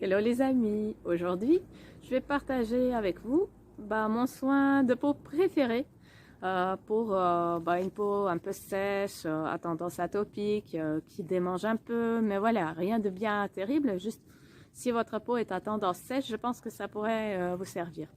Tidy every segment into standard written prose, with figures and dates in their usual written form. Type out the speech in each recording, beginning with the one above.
Hello les amis, aujourd'hui je vais partager avec vous mon soin de peau préféré pour une peau un peu sèche, à tendance atopique, qui démange un peu, mais voilà, rien de bien terrible, juste si votre peau est à tendance sèche, je pense que ça pourrait vous servir.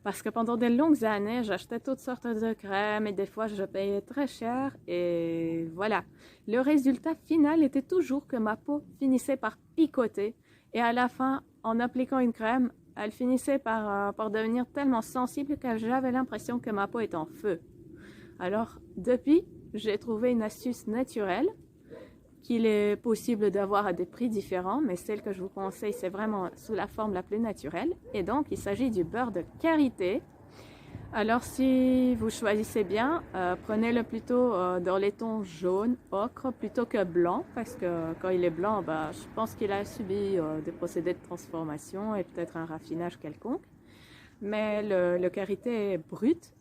Parce que pendant des longues années, j'achetais toutes sortes de crèmes et des fois je payais très cher et voilà. Le résultat final était toujours que ma peau finissait par picoter et à la fin, en appliquant une crème, elle finissait par devenir tellement sensible que j'avais l'impression que ma peau est en feu. Alors, depuis, j'ai trouvé une astuce naturelle qu'il est possible d'avoir à des prix différents, mais celle que je vous conseille, c'est vraiment sous la forme la plus naturelle. Et donc, il s'agit du beurre de karité. Alors, si vous choisissez bien, prenez-le plutôt dans les tons jaune, ocre, plutôt que blanc, parce que quand il est blanc, je pense qu'il a subi des procédés de transformation et peut-être un raffinage quelconque. Mais le karité est brut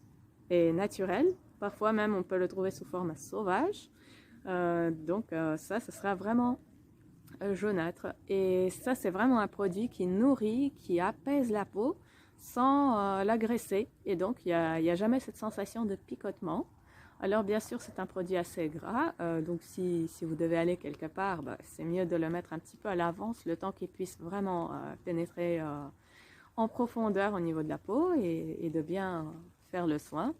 et naturel. Parfois même, on peut le trouver sous forme sauvage. Ça, ce sera vraiment jaunâtre. Et ça, c'est vraiment un produit qui nourrit, qui apaise la peau sans l'agresser. Et donc, il n'y a jamais cette sensation de picotement. Alors, bien sûr, c'est un produit assez gras. Donc, si vous devez aller quelque part, c'est mieux de le mettre un petit peu à l'avance, le temps qu'il puisse vraiment pénétrer en profondeur au niveau de la peau et de bien faire le soin.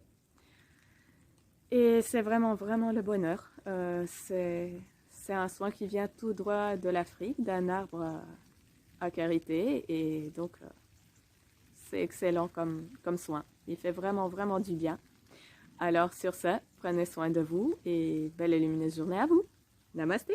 Et c'est vraiment, vraiment le bonheur. C'est un soin qui vient tout droit de l'Afrique, d'un arbre à karité. Et donc, c'est excellent comme soin. Il fait vraiment, vraiment du bien. Alors, sur ce, prenez soin de vous et belle et lumineuse journée à vous. Namasté!